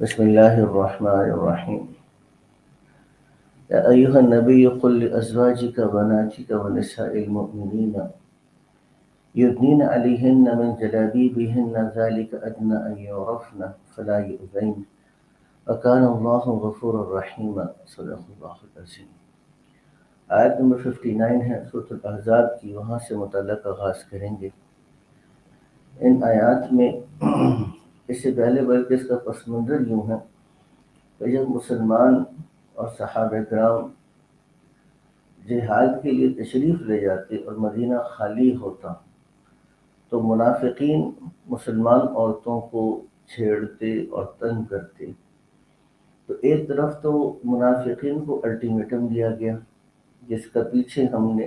بسم الله الرحمن الرحيم. يا أيها النبي قل لأزواجك وبناتك ونساء المؤمنين يدنين عليهن من جلابيبهن ذلك أدنى أن يعرفن فلا يؤذين وكان الله غفورا رحيما. صدق اللہ العظیم. آیت نمبر 59 ہے سورۃ الاحزاب کی، وہاں سے متعلق آغاز کریں گے. ان آیات میں اس سے پہلے بلکہ اس کا پس منظر یوں ہے کہ جب مسلمان اور صحابہ کرام جہاد کے لیے تشریف لے جاتے اور مدینہ خالی ہوتا تو منافقین مسلمان عورتوں کو چھیڑتے اور تنگ کرتے. تو ایک طرف تو منافقین کو الٹیمیٹم دیا گیا، جس کا پیچھے ہم نے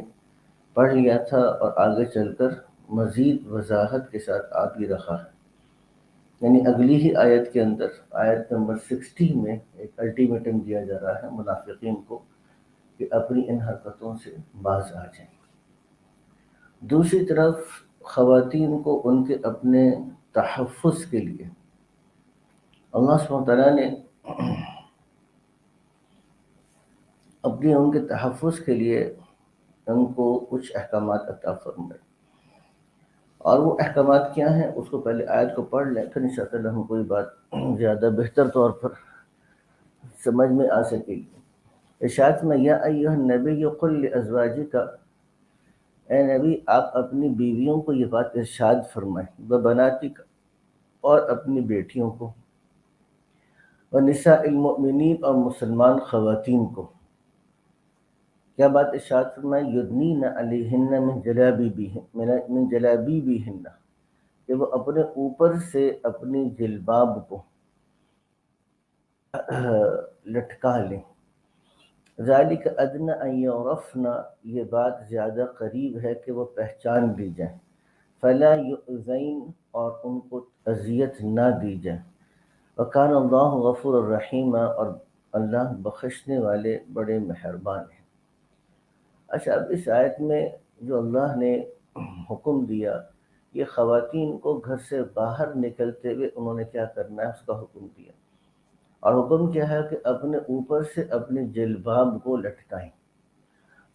پڑھ لیا تھا اور آگے چل کر مزید وضاحت کے ساتھ آ بھی رہا ہے. یعنی اگلی ہی آیت کے اندر، آیت نمبر 60 میں ایک الٹیمیٹم دیا جا رہا ہے منافقین کو کہ اپنی ان حرکتوں سے باز آ جائیں. دوسری طرف خواتین کو ان کے اپنے تحفظ کے لیے اللہ سبحانہ وتعالیٰ نے ان کے تحفظ کے لیے ان کو کچھ احکامات عطا فرمائے. اور وہ احکامات کیا ہیں اس کو پہلے آیت کو پڑھ لیں، پھر انشاءاللہ ہم کوئی بات زیادہ بہتر طور پر سمجھ میں آ سکے گی. ارشاد میں یا ایھا النبی قل لازواجک، اے نبی آپ اپنی بیویوں کو یہ بات ارشاد فرمائیں، وبناتک اور اپنی بیٹیوں کو، ونساء المؤمنین اور مسلمان خواتین کو. کیا بات ارشاد فرمائیں؟ یدنین علیہن من جلابیبہن، کہ وہ اپنے اوپر سے اپنی جلباب کو لٹکا لیں. ذالک ادنی ان یعرفن، یہ بات زیادہ قریب ہے کہ وہ پہچان لی جائیں. فلا یؤذین، اور ان کو اذیت نہ دی جائے. وکان اللہ غفور الرحیم، اور اللہ بخشنے والے بڑے مہربان ہیں. اچھا، اب اس آیت میں جو اللہ نے حکم دیا، یہ خواتین کو گھر سے باہر نکلتے ہوئے انہوں نے کیا کرنا ہے اس کا حکم دیا. اور حکم کیا ہے کہ اپنے اوپر سے اپنے جلباب کو لٹکائیں.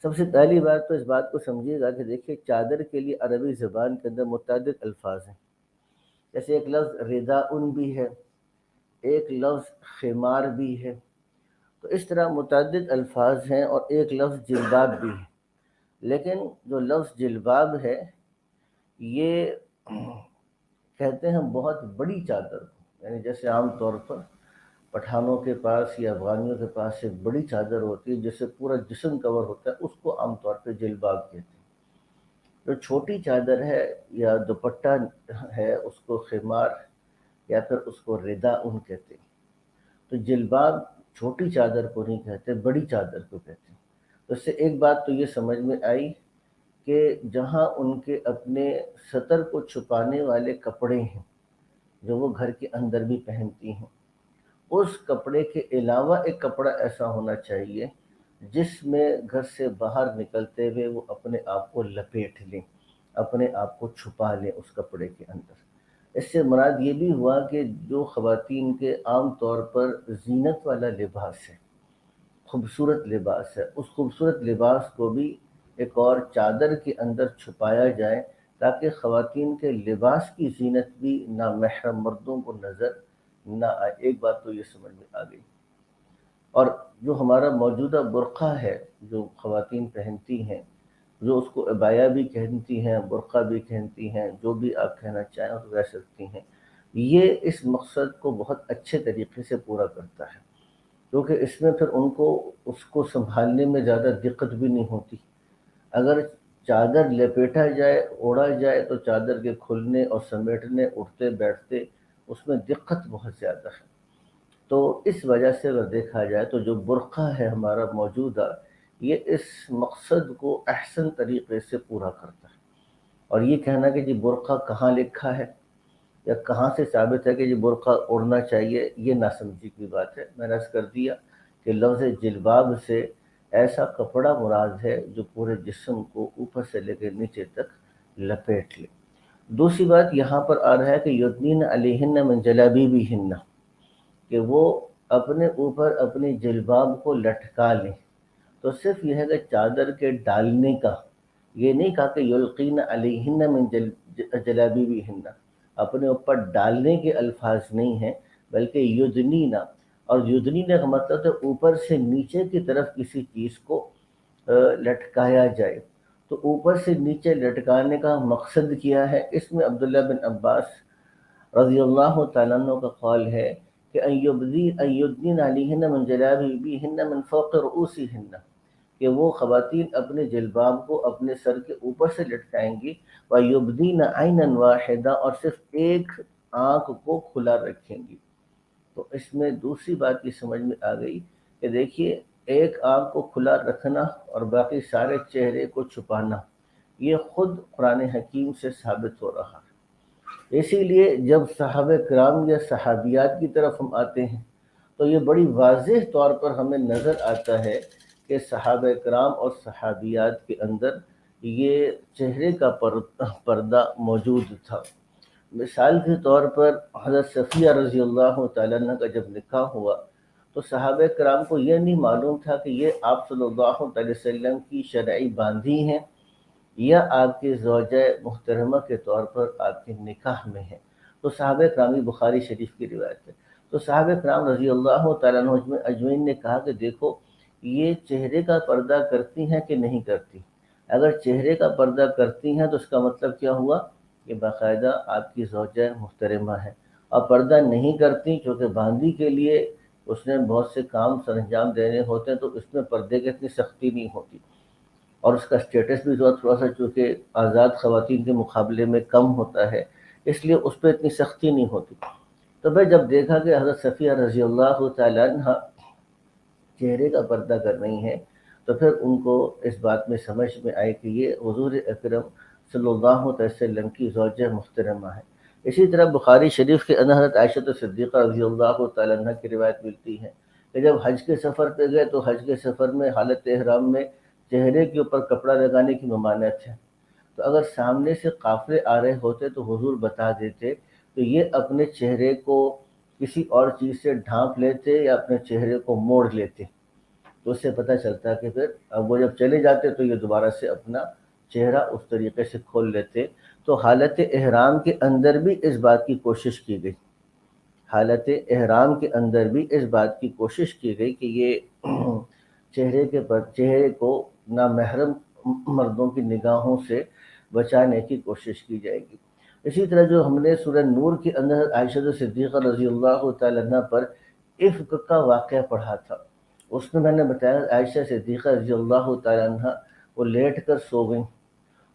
سب سے پہلی بات تو اس بات کو سمجھیے گا کہ دیکھیے چادر کے لیے عربی زبان کے اندر متعدد الفاظ ہیں. جیسے ایک لفظ رداء بھی ہے، ایک لفظ خمار بھی ہے. تو اس طرح متعدد الفاظ ہیں، اور ایک لفظ جلباب بھی ہے. لیکن جو لفظ جلباب ہے یہ کہتے ہیں بہت بڑی چادر کو، یعنی جیسے عام طور پر پٹھانوں کے پاس یا افغانیوں کے پاس ایک بڑی چادر ہوتی ہے جس سے پورا جسم کور ہوتا ہے، اس کو عام طور پہ جلباب کہتے ہیں. جو چھوٹی چادر ہے یا دوپٹہ ہے اس کو خمار یا پھر اس کو رداء کہتے ہیں. تو جلباب چھوٹی چادر کو نہیں کہتے، بڑی چادر کو کہتے ہیں. تو اس سے ایک بات تو یہ سمجھ میں آئی کہ جہاں ان کے اپنے سطر کو چھپانے والے کپڑے ہیں جو وہ گھر کے اندر بھی پہنتی ہیں، اس کپڑے کے علاوہ ایک کپڑا ایسا ہونا چاہیے جس میں گھر سے باہر نکلتے ہوئے وہ اپنے آپ کو لپیٹ لیں، اپنے آپ کو چھپا لیں اس کپڑے کے اندر. اس سے مراد یہ بھی ہوا کہ جو خواتین کے عام طور پر زینت والا لباس ہے، خوبصورت لباس ہے، اس خوبصورت لباس کو بھی ایک اور چادر کے اندر چھپایا جائے تاکہ خواتین کے لباس کی زینت بھی نامحرم مردوں کو نظر نہ آئے. ایک بات تو یہ سمجھ میں آ گئی. اور جو ہمارا موجودہ برقع ہے جو خواتین پہنتی ہیں، جو اس کو عبایا بھی کہتی ہیں، برقع بھی کہتی ہیں، جو بھی آپ کہنا چاہیں اس کو کہہ سکتی ہیں، یہ اس مقصد کو بہت اچھے طریقے سے پورا کرتا ہے، کیونکہ اس میں پھر ان کو اس کو سنبھالنے میں زیادہ دقت بھی نہیں ہوتی. اگر چادر لپیٹا جائے، اوڑھا جائے، تو چادر کے کھلنے اور سمیٹنے، اٹھتے بیٹھتے اس میں دقت بہت زیادہ ہے. تو اس وجہ سے اگر دیکھا جائے تو جو برقع ہے ہمارا موجودہ، یہ اس مقصد کو احسن طریقے سے پورا کرتا ہے. اور یہ کہنا کہ جی برقع کہاں لکھا ہے یا کہاں سے ثابت ہے کہ جی برقع اڑنا چاہیے، یہ نہ سمجھی کی بات ہے. میں نے عرض کر دیا کہ لفظ جلباب سے ایسا کپڑا مراد ہے جو پورے جسم کو اوپر سے لے کے نیچے تک لپیٹ لے. دوسری بات یہاں پر آ رہا ہے کہ یدنین علیہن من جلابیبہن، کہ وہ اپنے اوپر اپنی جلباب کو لٹکا لیں. تو صرف یہ ہے کہ چادر کے ڈالنے کا، یہ نہیں کہا کہ یلقین علیہن من جلابیبہن، اپنے اوپر ڈالنے کے الفاظ نہیں ہیں، بلکہ یدنینا. اور یدنینا کا مطلب ہے اوپر سے نیچے کی طرف کسی چیز کو لٹکایا جائے. تو اوپر سے نیچے لٹکانے کا مقصد کیا ہے؟ اس میں عبداللہ بن عباس رضی اللہ تعالیٰ عنہ کا قول ہے کہ ایدنین علیہن من جلابیبہن من فوق رؤوسہن، کہ وہ خواتین اپنے جلباب کو اپنے سر کے اوپر سے لٹکائیں گی. وَيُبْدِينَ عَيْنًا وَاحِدًا، اور صرف ایک آنکھ کو کھلا رکھیں گی. تو اس میں دوسری بات کی سمجھ میں آ گئی کہ دیکھیے، ایک آنکھ کو کھلا رکھنا اور باقی سارے چہرے کو چھپانا، یہ خود قرآن حکیم سے ثابت ہو رہا ہے. اسی لیے جب صحابہ کرام یا صحابیات کی طرف ہم آتے ہیں تو یہ بڑی واضح طور پر ہمیں نظر آتا ہے کہ صحابہ کرام اور صحابیات کے اندر یہ چہرے کا پردہ موجود تھا. مثال کے طور پر حضرت صفیہ رضی اللہ تعالیٰ عنہ کا جب نکاح ہوا تو صحابہ کرام کو یہ نہیں معلوم تھا کہ یہ آپ صلی اللہ علیہ وسلم کی شرعی باندھی ہیں یا آپ کی زوجہ محترمہ کے طور پر آپ کے نکاح میں ہیں. تو صحابہ کرام، بخاری شریف کی روایت ہے، تو صحابہ کرام رضی اللہ تعالیٰ عنہ اجمعین نے کہا کہ دیکھو، یہ چہرے کا پردہ کرتی ہیں کہ نہیں کرتی؟ اگر چہرے کا پردہ کرتی ہیں تو اس کا مطلب کیا ہوا کہ باقاعدہ آپ کی زوجہ محترمہ ہے. اور پردہ نہیں کرتی کیونکہ باندھی کے لیے اس نے بہت سے کام سر انجام دینے ہوتے ہیں، تو اس میں پردے کی اتنی سختی نہیں ہوتی، اور اس کا اسٹیٹس بھی تھوڑا سا چونکہ آزاد خواتین کے مقابلے میں کم ہوتا ہے، اس لیے اس پہ اتنی سختی نہیں ہوتی. تو بھائی جب دیکھا کہ حضرت صفیہ رضی اللہ تعالیٰ عنہ چہرے کا پردہ کر رہی ہیں تو پھر ان کو اس بات میں سمجھ میں آئی کہ یہ حضور اکرم صلی اللہ علیہ وسلم کی زوجہ محترمہ ہے. اسی طرح بخاری شریف کے اندر حضرت عائشہ صدیقہ رضی اللہ تعالیٰ عنہ کی روایت ملتی ہے کہ جب حج کے سفر پہ گئے تو حج کے سفر میں حالت احرام میں چہرے کے اوپر کپڑا لگانے کی ممانعت ہے. تو اگر سامنے سے قافلے آ رہے ہوتے تو حضور بتا دیتے تو یہ اپنے چہرے کو کسی اور چیز سے ڈھانپ لیتے یا اپنے چہرے کو موڑ لیتے. تو اس سے پتہ چلتا کہ پھر اب وہ جب چلے جاتے تو یہ دوبارہ سے اپنا چہرہ اس طریقے سے کھول لیتے. تو حالت احرام کے اندر بھی اس بات کی کوشش کی گئی، حالت احرام کے اندر بھی اس بات کی کوشش کی گئی کہ یہ چہرے کو نامحرم مردوں کی نگاہوں سے بچانے کی کوشش کی جائے گی. اسی طرح جو ہم نے سورہ نور کے اندر عائشہ صدیقہ رضی اللہ تعالیٰ عنہ پر عفق کا واقعہ پڑھا تھا، اس میں نے بتایا عائشہ صدیقہ رضی اللہ تعالیٰ عنہ وہ لیٹ کر سو گئیں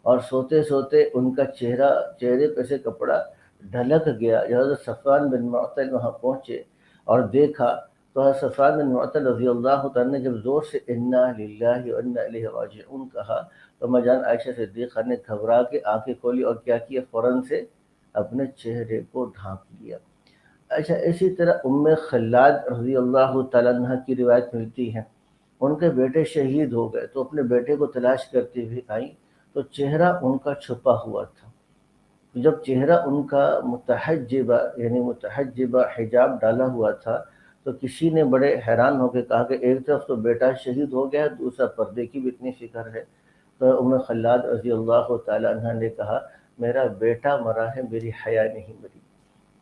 اور سوتے سوتے ان کا چہرے پہ سے کپڑا ڈھلک گیا. حضرت صفوان بن معطل وہاں پہنچے اور دیکھا تو حضرت صفوان بن معطل رضی اللہ تعالیٰ نے جب زور سے انا للہ و انا الیہ راجعون کہا تو اما جان عائشہ صدیقہ نے گھبرا کے آنکھیں کھولی اور کیا کیا، فوراً سے اپنے چہرے کو ڈھانپ لیا. اچھا، اسی طرح ام خلاد رضی اللہ تعالیٰ عنہ کی روایت ملتی ہے، ان کے بیٹے شہید ہو گئے تو اپنے بیٹے کو تلاش کرتے ہوئے آئیں تو چہرہ ان کا چھپا ہوا تھا. جب چہرہ ان کا متحجبہ حجاب ڈالا ہوا تھا تو کسی نے بڑے حیران ہو کے کہا کہ ایک طرف تو بیٹا شہید ہو گیا، دوسرا پردے کی بھی اتنی فکر ہے. تو ام خلاد رضی اللہ تعالیٰ عنہ نے کہا میرا بیٹا مرا ہے، میری حیا نہیں مری.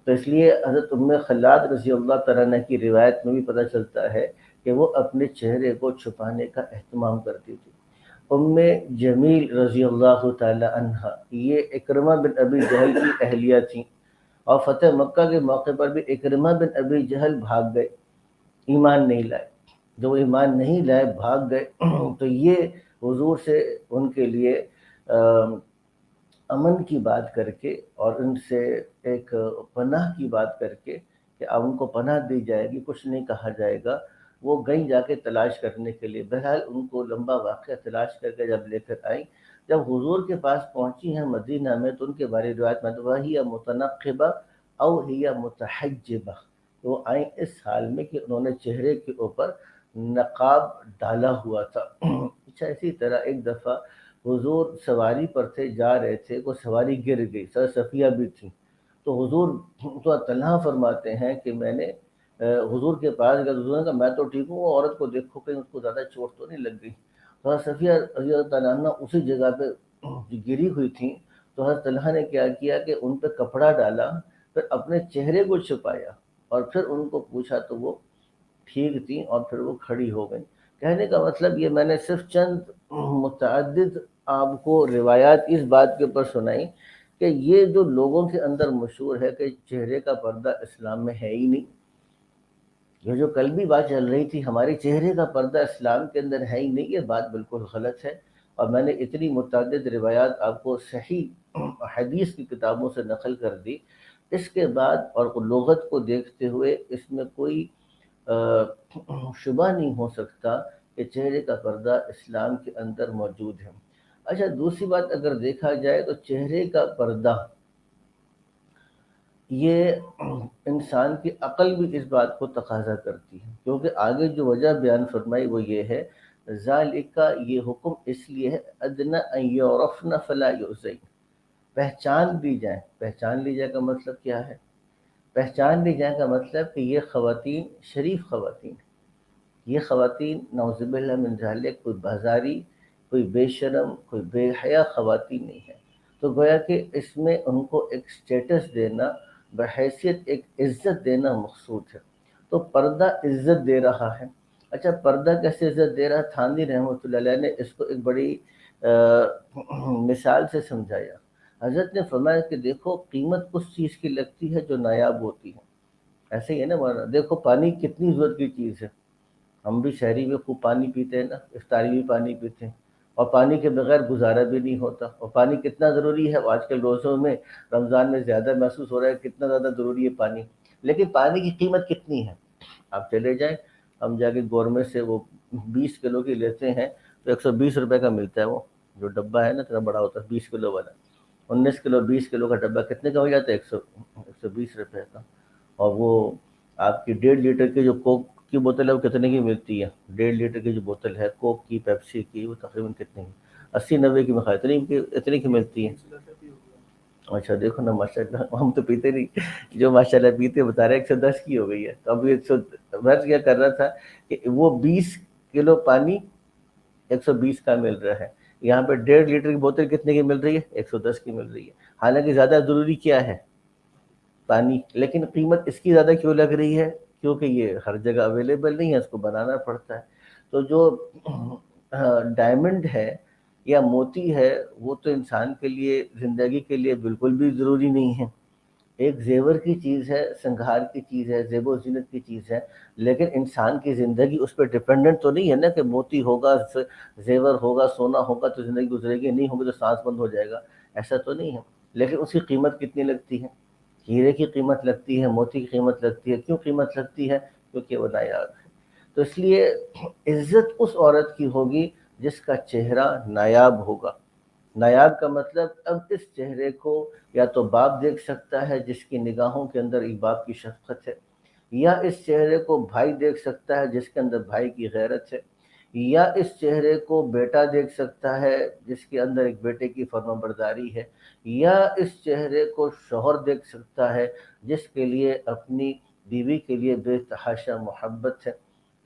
تو اس لیے حضرت ام خلاد رضی اللہ تعالیٰ عنہ کی روایت میں بھی پتہ چلتا ہے کہ وہ اپنے چہرے کو چھپانے کا اہتمام کرتی تھی. ام جمیل رضی اللہ تعالی عنہ یہ اکرمہ بن ابی جہل کی اہلیہ تھیں، اور فتح مکہ کے موقع پر بھی اکرمہ بن ابی جہل بھاگ گئے، ایمان نہیں لائے. جو وہ ایمان نہیں لائے بھاگ گئے تو یہ حضور سے ان کے لیے امن کی بات کر کے اور ان سے ایک پناہ کی بات کر کے کہ اب ان کو پناہ دی جائے گی، کچھ نہیں کہا جائے گا، وہ گئیں جا کے تلاش کرنے کے لیے. بہرحال ان کو لمبا واقعہ تلاش کر کے جب لے کر آئیں، جب حضور کے پاس پہنچی ہیں مدینہ میں تو ان کے بارے روایت میں وہی متنقبہ او ہی متحجبہ، وہ آئیں اس حال میں کہ انہوں نے چہرے کے اوپر نقاب ڈالا ہوا تھا. اچھا، اسی طرح ایک دفعہ حضور سواری پر تھے، جا رہے تھے، وہ سواری گر گئی، سر صفیہ بھی تھی، تو حضور تو تنہا فرماتے ہیں کہ میں نے حضور کے پاس گیا، حضور نے کہا میں تو ٹھیک ہوں، وہ عورت کو دیکھو کہیں اس کو زیادہ چوٹ تو نہیں لگ گئی. تو حضرت صفیہ رضی اللہ تعالیٰ عنہ اسی جگہ پہ گری ہوئی تھیں. تو حضرت طلحہ نے کیا کیا کہ ان پہ کپڑا ڈالا، پھر اپنے چہرے کو چھپایا اور پھر ان کو پوچھا تو وہ ٹھیک تھیں اور پھر وہ کھڑی ہو گئیں. کہنے کا مطلب یہ میں نے صرف چند متعدد آپ کو روایات اس بات کے اوپر سنائی کہ یہ جو لوگوں کے اندر مشہور ہے کہ چہرے کا پردہ اسلام میں ہے ہی نہیں. یہ جو کل بھی بات چل رہی تھی ہمارے چہرے کا پردہ اسلام کے اندر ہے ہی نہیں، یہ بات بالکل غلط ہے. اور میں نے اتنی متعدد روایات آپ کو صحیح حدیث کی کتابوں سے نقل کر دی. اس کے بعد اور لغت کو دیکھتے ہوئے اس میں کوئی شبہ نہیں ہو سکتا کہ چہرے کا پردہ اسلام کے اندر موجود ہے. اچھا، دوسری بات اگر دیکھا جائے تو چہرے کا پردہ یہ انسان کی عقل بھی اس بات کو تقاضا کرتی ہے، کیونکہ آگے جو وجہ بیان فرمائی وہ یہ ہے ذالکا، یہ حکم اس لیے ہے ادنی ان یعرفن فلا یؤذین، پہچان لی جائیں. پہچان لی جائے کا مطلب کیا ہے؟ پہچان لی جائے کا مطلب کہ یہ خواتین شریف خواتین، یہ خواتین نعوذ باللہ من ذالک کوئی بازاری، کوئی بے شرم، کوئی بے حیا خواتین نہیں ہے. تو گویا کہ اس میں ان کو ایک سٹیٹس دینا، بحیثیت ایک عزت دینا مقصود ہے. تو پردہ عزت دے رہا ہے. اچھا، پردہ کیسے عزت دے رہا ہے؟ تھانوی رحمۃ اللہ علیہ نے اس کو ایک بڑی مثال سے سمجھایا. حضرت نے فرمایا کہ دیکھو قیمت اس چیز کی لگتی ہے جو نایاب ہوتی ہے. ایسے ہی ہے نا مولانا، دیکھو پانی کتنی ضرورت کی چیز ہے. ہم بھی شہری میں خوب پانی پیتے ہیں نا، افطاری بھی پانی پیتے ہیں، اور پانی کے بغیر گزارا بھی نہیں ہوتا. اور پانی کتنا ضروری ہے، آج کل روزوں میں رمضان میں زیادہ محسوس ہو رہا ہے کتنا زیادہ ضروری ہے پانی. لیکن پانی کی قیمت کتنی ہے؟ آپ چلے جائیں، ہم جا کے گورنمنٹ سے وہ 20 کلو کی لیتے ہیں تو 120 روپے کا ملتا ہے. وہ جو ڈبہ ہے نا اتنا بڑا ہوتا ہے 20 کلو والا، 19 کلو 20 کلو کا ڈبہ کتنے کا ہو جاتا ہے؟ 120 روپے کا. اور وہ آپ کی 1.5 لیٹر کی جو کوک کی بوتل ہے وہ کتنے کی ملتی ہے؟ 1.5 لیٹر کی جو بوتل ہے کوک کی، پیپسی کی، وہ تقریباً کتنے کی؟ 80-90 کی مخا اتنی کی ملتی ہے. اچھا دیکھو نا ماشاء اللہ، ہم تو پیتے نہیں. جو ماشاء اللہ پیتے بتا رہے 110 کی ہو گئی ہے. تو اب 100، میں کیا کر رہا تھا کہ وہ 20 کلو پانی 120 کا مل رہا ہے. یہاں پہ 1.5 لیٹر کی بوتل کتنے کی مل رہی ہے؟ 110 کی مل رہی ہے. حالانکہ زیادہ ضروری کیا ہے؟ پانی. لیکن قیمت اس کی زیادہ کیوں لگ رہی ہے؟ کیونکہ یہ ہر جگہ اویلیبل نہیں ہے، اس کو بنانا پڑتا ہے. تو جو ڈائمنڈ ہے یا موتی ہے وہ تو انسان کے لیے، زندگی کے لیے بالکل بھی ضروری نہیں ہے. ایک زیور کی چیز ہے، سنگھار کی چیز ہے، زیب و زینت کی چیز ہے، لیکن انسان کی زندگی اس پہ ڈیپینڈنٹ تو نہیں ہے نا کہ موتی ہوگا، زیور ہوگا، سونا ہوگا تو زندگی گزرے گی، نہیں ہوگی تو سانس بند ہو جائے گا. ایسا تو نہیں ہے. لیکن اس کی قیمت کتنی لگتی ہے؟ ہیرے کی قیمت لگتی ہے، موتی کی قیمت لگتی ہے. کیوں قیمت لگتی ہے؟ کیونکہ وہ نایاب ہے. تو اس لیے عزت اس عورت کی ہوگی جس کا چہرہ نایاب ہوگا. نایاب کا مطلب اب اس چہرے کو یا تو باپ دیکھ سکتا ہے جس کی نگاہوں کے اندر ایک باپ کی شفقت ہے، یا اس چہرے کو بھائی دیکھ سکتا ہے جس کے اندر بھائی کی غیرت ہے، یا اس چہرے کو بیٹا دیکھ سکتا ہے جس کے اندر ایک بیٹے کی فرما برداری ہے، یا اس چہرے کو شوہر دیکھ سکتا ہے جس کے لیے اپنی بیوی کے لیے بے تحاشا محبت ہے.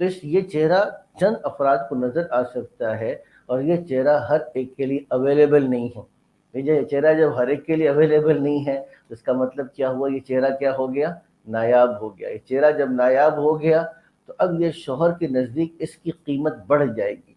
تو یہ چہرہ چند افراد کو نظر آ سکتا ہے، اور یہ چہرہ ہر ایک کے لیے اویلیبل نہیں ہے. یہ چہرہ جب ہر ایک کے لیے اویلیبل نہیں ہے تو اس کا مطلب کیا ہوا؟ یہ چہرہ کیا ہو گیا؟ نایاب ہو گیا. یہ چہرہ جب نایاب ہو گیا تو اب یہ شوہر کے نزدیک اس کی قیمت بڑھ جائے گی.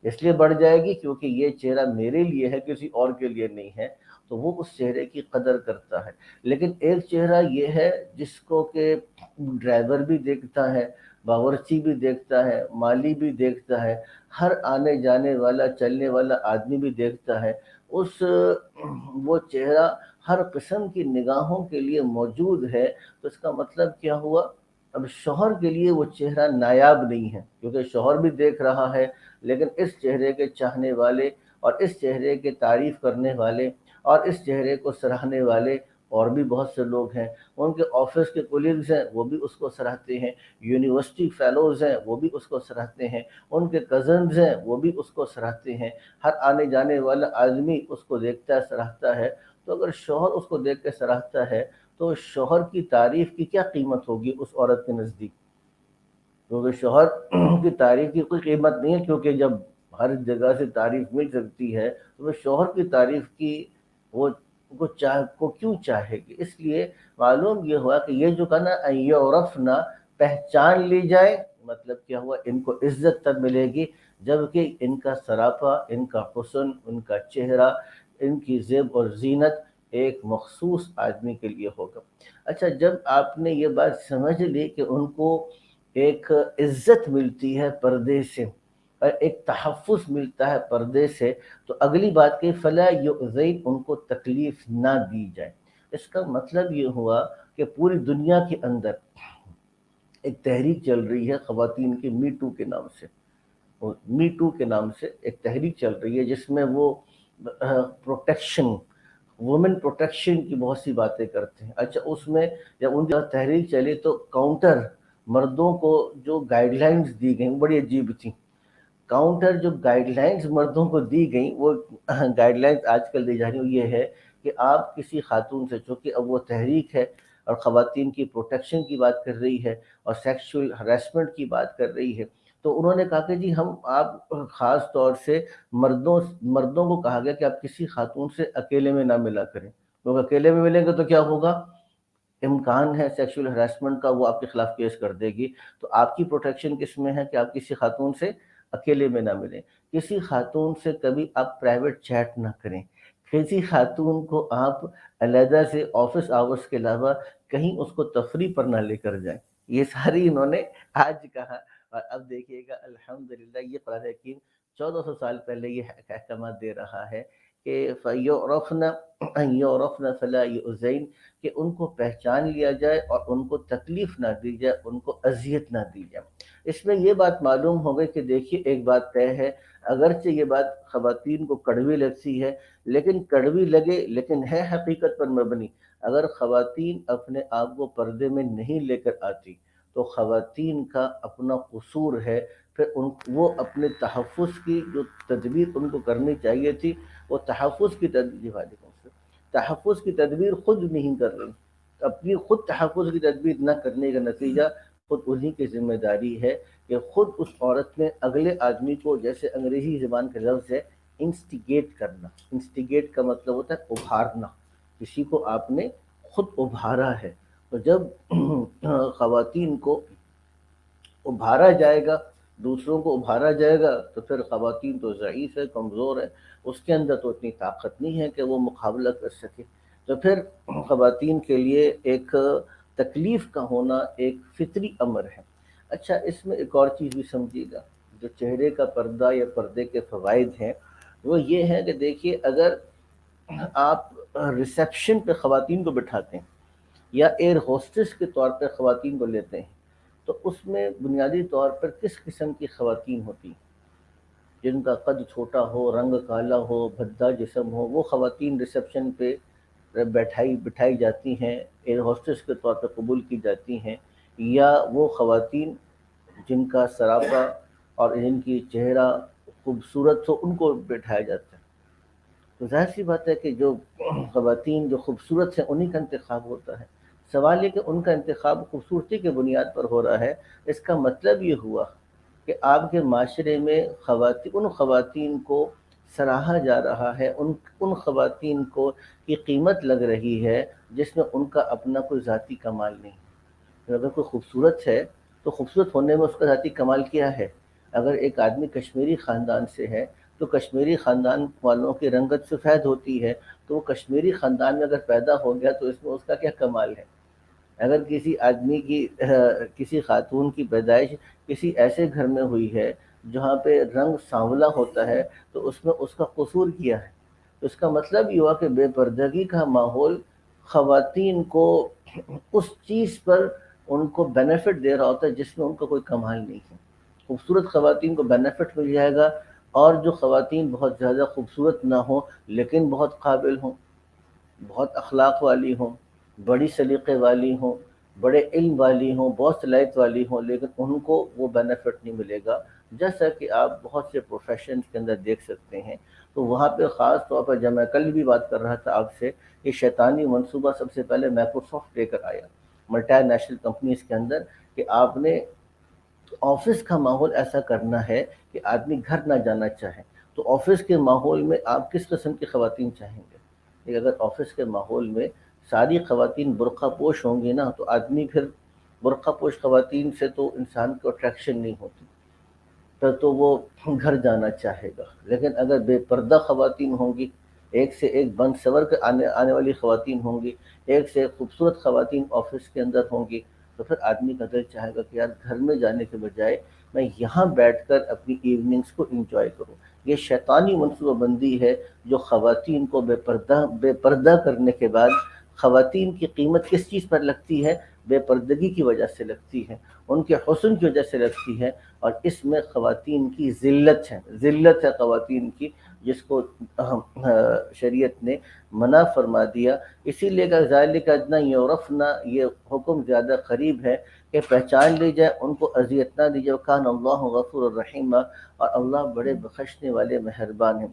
اس لیے بڑھ جائے گی کیونکہ یہ چہرہ میرے لیے ہے، کسی اور کے لیے نہیں ہے. تو وہ اس چہرے کی قدر کرتا ہے. لیکن ایک چہرہ یہ ہے جس کو کہ ڈرائیور بھی دیکھتا ہے، باورچی بھی دیکھتا ہے، مالی بھی دیکھتا ہے، ہر آنے جانے والا چلنے والا آدمی بھی دیکھتا ہے. وہ چہرہ ہر قسم کی نگاہوں کے لیے موجود ہے. تو اس کا مطلب کیا ہوا؟ اب شوہر کے لیے وہ چہرہ نایاب نہیں ہے کیونکہ شوہر بھی دیکھ رہا ہے، لیکن اس چہرے کے چاہنے والے اور اس چہرے کے تعریف کرنے والے اور اس چہرے کو سراہنے والے اور بھی بہت سے لوگ ہیں. ان کے آفس کے کولیگز ہیں وہ بھی اس کو سراہتے ہیں، یونیورسٹی فیلوز ہیں وہ بھی اس کو سراہتے ہیں، ان کے کزنز ہیں وہ بھی اس کو سراہتے ہیں. ہر آنے جانے والا آدمی اس کو دیکھتا ہے، سراہتا ہے. تو اگر شوہر اس کو دیکھ کے سراہتا ہے تو شوہر کی تعریف کی کیا قیمت ہوگی اس عورت کے نزدیک؟ کیونکہ شوہر کی تعریف کی کوئی قیمت نہیں ہے، کیونکہ جب ہر جگہ سے تعریف مل سکتی ہے تو وہ شوہر کی تعریف کی وہ کو کیوں چاہے گی؟ اس لیے معلوم یہ ہوا کہ یہ جو کہنا یعرفنا، پہچان لی جائے، مطلب کیا ہوا، ان کو عزت تب ملے گی جبکہ ان کا سراپا، ان کا حسن، ان کا چہرہ، ان کی زیب اور زینت ایک مخصوص آدمی کے لیے ہوگا۔ اچھا، جب آپ نے یہ بات سمجھ لی کہ ان کو ایک عزت ملتی ہے پردے سے اور ایک تحفظ ملتا ہے پردے سے، تو اگلی بات کہ فلا یؤذین، ان کو تکلیف نہ دی جائے۔ اس کا مطلب یہ ہوا کہ پوری دنیا کے اندر ایک تحریک چل رہی ہے خواتین کی، می ٹو کے نام سے، می ٹو کے نام سے ایک تحریک چل رہی ہے جس میں وہ پروٹیکشن، وومن پروٹیکشن کی بہت سی باتیں کرتے ہیں۔ اچھا، اس میں جب ان کی تحریک چلی تو کاؤنٹر مردوں کو جو گائیڈ لائنز دی گئیں وہ بڑی عجیب تھیں۔ کاؤنٹر جو گائیڈ لائنز مردوں کو دی گئیں، وہ گائیڈ لائنز آج کل دی جا رہی ہیں، یہ ہے کہ آپ کسی خاتون سے، چونکہ اب وہ تحریک ہے اور خواتین کی پروٹیکشن کی بات کر رہی ہے اور سیکشول ہراسمنٹ کی بات کر رہی ہے، تو انہوں نے کہا کہ جی ہم آپ خاص طور سے مردوں کو کہا گیا کہ آپ کسی خاتون سے اکیلے میں نہ ملا کریں، کیونکہ اکیلے میں ملیں گے تو کیا ہوگا، امکان ہے سیکشول ہراسمنٹ کا، وہ آپ کے خلاف کیس کر دے گی۔ تو آپ کی پروٹیکشن کس میں ہے کہ آپ کسی خاتون سے اکیلے میں نہ ملیں، کسی خاتون سے کبھی آپ پرائیویٹ چیٹ نہ کریں، کسی خاتون کو آپ علیحدہ سے آفس آورز کے علاوہ کہیں اس کو تفریح پر نہ لے کر جائیں۔ یہ ساری انہوں نے آج کہا، اور اب دیکھیے گا الحمدللہ یہ قرآن حکیم 1400 سال پہلے یہ احکامات دے رہا ہے کہ یعرفن فلا یؤذین، کہ ان کو پہچان لیا جائے اور ان کو تکلیف نہ دی جائے، ان کو اذیت نہ دی جائے۔ اس میں یہ بات معلوم ہو گئی کہ دیکھیے ایک بات طے ہے، اگرچہ یہ بات خواتین کو کڑوی لگتی ہے، لیکن کڑوی لگے لیکن ہے حقیقت پر مبنی۔ اگر خواتین اپنے آپ کو پردے میں نہیں لے کر آتی تو خواتین کا اپنا قصور ہے، پھر وہ اپنے تحفظ کی جو تدبیر ان کو کرنی چاہیے تھی، وہ تحفظ کی تحفظ کی تدبیر خود نہیں کر رہی۔ اپنی خود تحفظ کی تدبیر نہ کرنے کا نتیجہ خود انہی کی ذمہ داری ہے کہ خود اس عورت نے اگلے آدمی کو، جیسے انگریزی زبان کا لفظ ہے انسٹیگیٹ کرنا، انسٹیگیٹ کا مطلب ہوتا ہے ابھارنا، کسی کو آپ نے خود ابھارا ہے۔ تو جب خواتین کو ابھارا جائے گا، دوسروں کو ابھارا جائے گا، تو پھر خواتین تو ضعیف ہے، کمزور ہے، اس کے اندر تو اتنی طاقت نہیں ہے کہ وہ مقابلہ کر سکے۔ تو پھر خواتین کے لیے ایک تکلیف کا ہونا ایک فطری امر ہے۔ اچھا، اس میں ایک اور چیز بھی سمجھیے گا، جو چہرے کا پردہ یا پردے کے فوائد ہیں، وہ یہ ہے کہ دیکھیے اگر آپ ریسیپشن پہ خواتین کو بٹھاتے ہیں یا ایئر ہوسٹس کے طور پہ خواتین کو لیتے ہیں، تو اس میں بنیادی طور پر کس قسم کی خواتین ہوتی ہیں؟ جن کا قد چھوٹا ہو، رنگ کالا ہو، بھدا جسم ہو، وہ خواتین ریسیپشن پہ بٹھائی جاتی ہیں، ایئر ہوسٹس کے طور پہ قبول کی جاتی ہیں، یا وہ خواتین جن کا سراپا اور جن کی چہرہ خوبصورت ہو ان کو بٹھایا جاتا ہے؟ تو ظاہر سی بات ہے کہ جو خواتین جو خوبصورت ہیں انہی کا انتخاب ہوتا ہے۔ سوال یہ کہ ان کا انتخاب خوبصورتی کے بنیاد پر ہو رہا ہے، اس کا مطلب یہ ہوا کہ آپ کے معاشرے میں ان خواتین کو سراہا جا رہا ہے، ان خواتین کو کی قیمت لگ رہی ہے جس میں ان کا اپنا کوئی ذاتی کمال نہیں ہے۔ اگر کوئی خوبصورت ہے تو خوبصورت ہونے میں اس کا ذاتی کمال کیا ہے؟ اگر ایک آدمی کشمیری خاندان سے ہے تو کشمیری خاندان والوں کی رنگت سفید ہوتی ہے، تو وہ کشمیری خاندان میں اگر پیدا ہو گیا تو اس میں اس کا کیا کمال ہے؟ اگر کسی آدمی کی کسی خاتون کی پیدائش کسی ایسے گھر میں ہوئی ہے جہاں پہ رنگ سانولا ہوتا ہے، تو اس میں اس کا قصور کیا ہے؟ تو اس کا مطلب یہ ہوا کہ بے پردگی کا ماحول خواتین کو اس چیز پر ان کو بینیفٹ دے رہا ہوتا ہے جس میں ان کا کوئی کمال نہیں ہے۔ خوبصورت خواتین کو بینیفٹ مل جائے گا، اور جو خواتین بہت زیادہ خوبصورت نہ ہوں لیکن بہت قابل ہوں، بہت اخلاق والی ہوں، بڑی سلیقے والی ہوں، بڑے علم والی ہوں، بہت صلاحیت والی ہوں، لیکن ان کو وہ بینیفٹ نہیں ملے گا، جیسا کہ آپ بہت سے پروفیشنز کے اندر دیکھ سکتے ہیں۔ تو وہاں پہ خاص طور پر جب میں کل بھی بات کر رہا تھا آپ سے، یہ شیطانی منصوبہ سب سے پہلے مائکروسافٹ لے کر آیا ملٹی نیشنل کمپنیز کے اندر، کہ آپ نے آفس کا ماحول ایسا کرنا ہے کہ آدمی گھر نہ جانا چاہے، تو آفس کے ماحول میں آپ کس قسم کی خواتین چاہیں گے؟ کہ اگر آفس کے ماحول میں ساری خواتین برقع پوش ہوں گی نا، تو آدمی پھر برقع پوش خواتین سے تو انسان کو اٹریکشن نہیں ہوتی، تو وہ گھر جانا چاہے گا۔ لیکن اگر بے پردہ خواتین ہوں گی، ایک سے ایک بن سور کے آنے والی خواتین ہوں گی، ایک سے ایک خوبصورت خواتین آفس کے اندر ہوں گی، تو پھر آدمی کا دل چاہے گا کہ یار گھر میں جانے کے بجائے میں یہاں بیٹھ کر اپنی ایوننگز کو انجوائے کروں۔ یہ شیطانی منصوبہ بندی ہے جو خواتین کو بے پردہ کرنے کے بعد خواتین کی قیمت کس چیز پر لگتی ہے؟ بے پردگی کی وجہ سے لگتی ہے، ان کے حسن کی وجہ سے لگتی ہے، اور اس میں خواتین کی ذلت ہے خواتین کی، جس کو شریعت نے منع فرما دیا۔ اسی لیے کہ ذالک ادنیٰ یعرفنا، یہ حکم زیادہ قریب ہے کہ پہچان لی جائے، ان کو اذیت نہ دی جائے۔ کان اللہ غفور الرحیم، اور اللہ بڑے بخشنے والے مہربان ہیں۔